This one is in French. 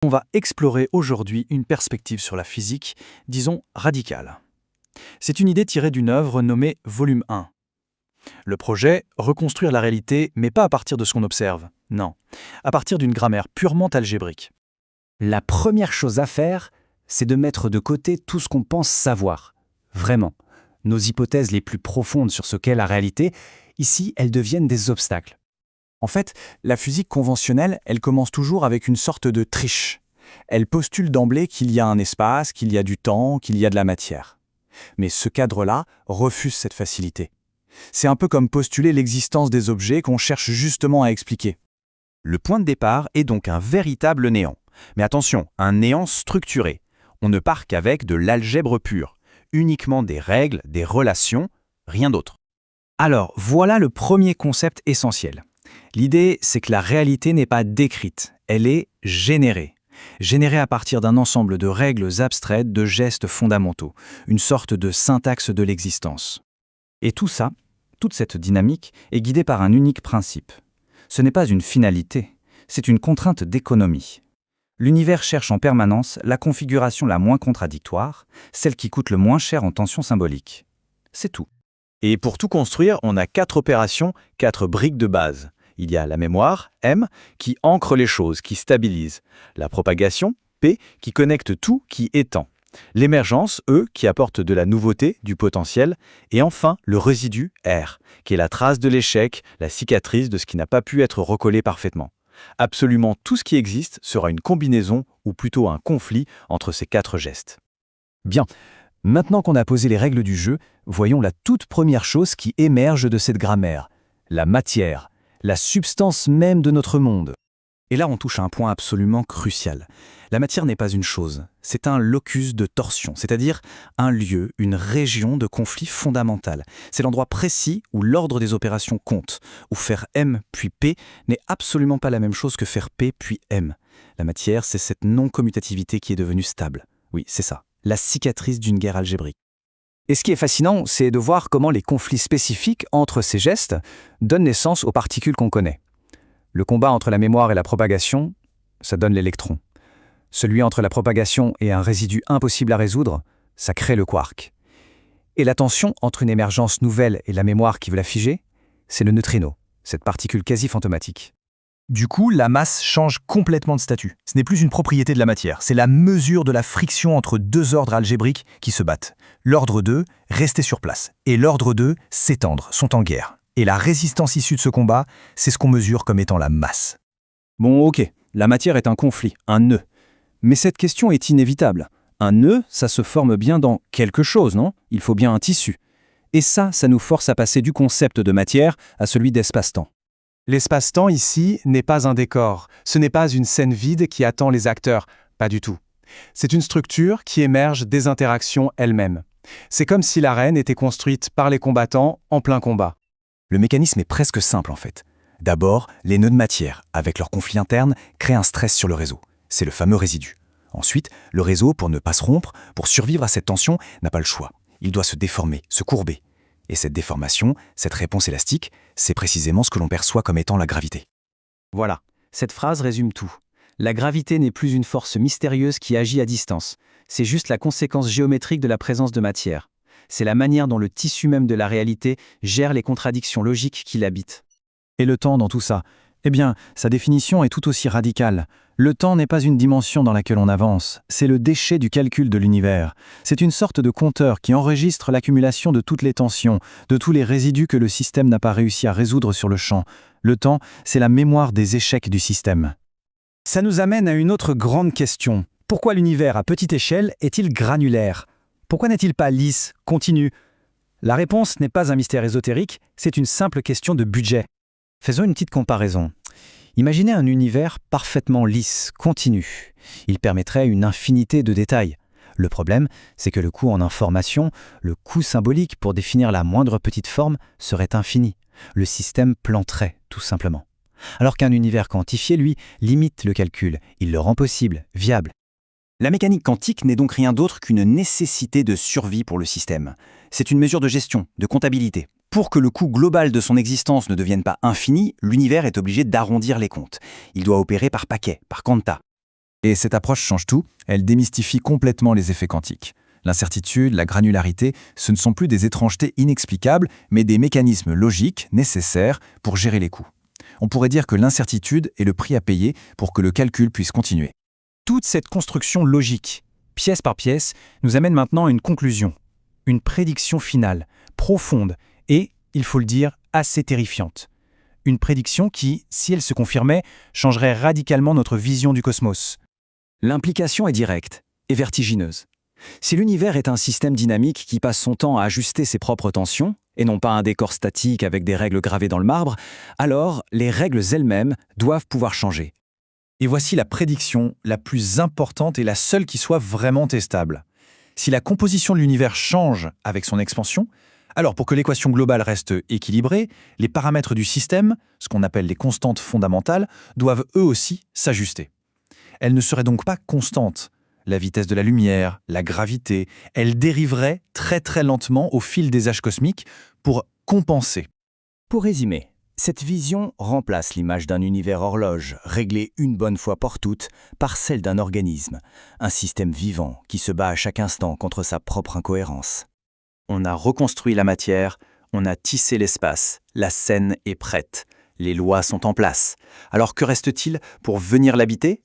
On va explorer aujourd'hui une perspective sur la physique, disons radicale. C'est une idée tirée d'une œuvre nommée Volume 1. Le projet, reconstruire la réalité, mais pas à partir de ce qu'on observe, non, à partir d'une grammaire purement algébrique. La première chose à faire, c'est de mettre de côté tout ce qu'on pense savoir. Vraiment. Nos hypothèses les plus profondes sur ce qu'est la réalité, ici, elles deviennent des obstacles. En fait, la physique conventionnelle, elle commence toujours avec une sorte de triche. Elle postule d'emblée qu'il y a un espace, qu'il y a du temps, qu'il y a de la matière. Mais ce cadre-là refuse cette facilité. C'est un peu comme postuler l'existence des objets qu'on cherche justement à expliquer. Le point de départ est donc un véritable néant. Mais attention, un néant structuré. On ne part qu'avec de l'algèbre pure, uniquement des règles, des relations, rien d'autre. Alors, voilà le premier concept essentiel. L'idée, c'est que la réalité n'est pas décrite, elle est générée. Générée à partir d'un ensemble de règles abstraites, de gestes fondamentaux, une sorte de syntaxe de l'existence. Et tout ça, toute cette dynamique, est guidée par un unique principe. Ce n'est pas une finalité, c'est une contrainte d'économie. L'univers cherche en permanence la configuration la moins contradictoire, celle qui coûte le moins cher en tension symbolique. C'est tout. Et pour tout construire, on a 4 opérations, 4 briques de base. Il y a la mémoire, M, qui ancre les choses, qui stabilise. La propagation, P, qui connecte tout, qui étend. L'émergence, E, qui apporte de la nouveauté, du potentiel. Et enfin, le résidu, R, qui est la trace de l'échec, la cicatrice de ce qui n'a pas pu être recollé parfaitement. Absolument tout ce qui existe sera une combinaison, ou plutôt un conflit, entre ces 4 gestes. Bien, maintenant qu'on a posé les règles du jeu, voyons la toute première chose qui émerge de cette grammaire, la matière. La substance même de notre monde. Et là, on touche à un point absolument crucial. La matière n'est pas une chose, c'est un locus de torsion, c'est-à-dire un lieu, une région de conflit fondamental. C'est l'endroit précis où l'ordre des opérations compte, où faire M puis P n'est absolument pas la même chose que faire P puis M. La matière, c'est cette non-commutativité qui est devenue stable. Oui, c'est ça, la cicatrice d'une guerre algébrique. Et ce qui est fascinant, c'est de voir comment les conflits spécifiques entre ces gestes donnent naissance aux particules qu'on connaît. Le combat entre la mémoire et la propagation, ça donne l'électron. Celui entre la propagation et un résidu impossible à résoudre, ça crée le quark. Et la tension entre une émergence nouvelle et la mémoire qui veut la figer, c'est le neutrino, cette particule quasi fantomatique. Du coup, la masse change complètement de statut. Ce n'est plus une propriété de la matière, c'est la mesure de la friction entre deux ordres algébriques qui se battent. L'ordre 2, rester sur place, et l'ordre 2, s'étendre, sont en guerre. Et la résistance issue de ce combat, c'est ce qu'on mesure comme étant la masse. Bon, ok, la matière est un conflit, un nœud. Mais cette question est inévitable. Un nœud, ça se forme bien dans quelque chose, non? Il faut bien un tissu. Et ça nous force à passer du concept de matière à celui d'espace-temps. L'espace-temps ici n'est pas un décor, ce n'est pas une scène vide qui attend les acteurs, pas du tout. C'est une structure qui émerge des interactions elles-mêmes. C'est comme si l'arène était construite par les combattants en plein combat. Le mécanisme est presque simple en fait. D'abord, les nœuds de matière, avec leur conflit interne, créent un stress sur le réseau. C'est le fameux résidu. Ensuite, le réseau, pour ne pas se rompre, pour survivre à cette tension, n'a pas le choix. Il doit se déformer, se courber. Et cette déformation, cette réponse élastique, c'est précisément ce que l'on perçoit comme étant la gravité. Voilà, cette phrase résume tout. La gravité n'est plus une force mystérieuse qui agit à distance. C'est juste la conséquence géométrique de la présence de matière. C'est la manière dont le tissu même de la réalité gère les contradictions logiques qui l'habitent. Et le temps dans tout ça? Eh bien, sa définition est tout aussi radicale. Le temps n'est pas une dimension dans laquelle on avance, c'est le déchet du calcul de l'univers. C'est une sorte de compteur qui enregistre l'accumulation de toutes les tensions, de tous les résidus que le système n'a pas réussi à résoudre sur le champ. Le temps, c'est la mémoire des échecs du système. Ça nous amène à une autre grande question. Pourquoi l'univers à petite échelle est-il granulaire? Pourquoi n'est-il pas lisse, continu? La réponse n'est pas un mystère ésotérique, c'est une simple question de budget. Faisons une petite comparaison. Imaginez un univers parfaitement lisse, continu. Il permettrait une infinité de détails. Le problème, c'est que le coût en information, le coût symbolique pour définir la moindre petite forme, serait infini. Le système planterait, tout simplement. Alors qu'un univers quantifié, lui, limite le calcul. Il le rend possible, viable. La mécanique quantique n'est donc rien d'autre qu'une nécessité de survie pour le système. C'est une mesure de gestion, de comptabilité. Pour que le coût global de son existence ne devienne pas infini, l'univers est obligé d'arrondir les comptes. Il doit opérer par paquet, par quanta. Et cette approche change tout, elle démystifie complètement les effets quantiques. L'incertitude, la granularité, ce ne sont plus des étrangetés inexplicables, mais des mécanismes logiques nécessaires pour gérer les coûts. On pourrait dire que l'incertitude est le prix à payer pour que le calcul puisse continuer. Toute cette construction logique, pièce par pièce, nous amène maintenant à une conclusion. Une prédiction finale, profonde et, il faut le dire, assez terrifiante. Une prédiction qui, si elle se confirmait, changerait radicalement notre vision du cosmos. L'implication est directe et vertigineuse. Si l'univers est un système dynamique qui passe son temps à ajuster ses propres tensions, et non pas un décor statique avec des règles gravées dans le marbre, alors les règles elles-mêmes doivent pouvoir changer. Et voici la prédiction la plus importante et la seule qui soit vraiment testable. Si la composition de l'univers change avec son expansion, alors pour que l'équation globale reste équilibrée, les paramètres du système, ce qu'on appelle les constantes fondamentales, doivent eux aussi s'ajuster. Elles ne seraient donc pas constantes. La vitesse de la lumière, la gravité, elles dériveraient très très lentement au fil des âges cosmiques pour compenser. Pour résumer, cette vision remplace l'image d'un univers horloge réglé une bonne fois pour toutes par celle d'un organisme, un système vivant qui se bat à chaque instant contre sa propre incohérence. On a reconstruit la matière, on a tissé l'espace, la scène est prête, les lois sont en place. Alors que reste-t-il pour venir l'habiter ?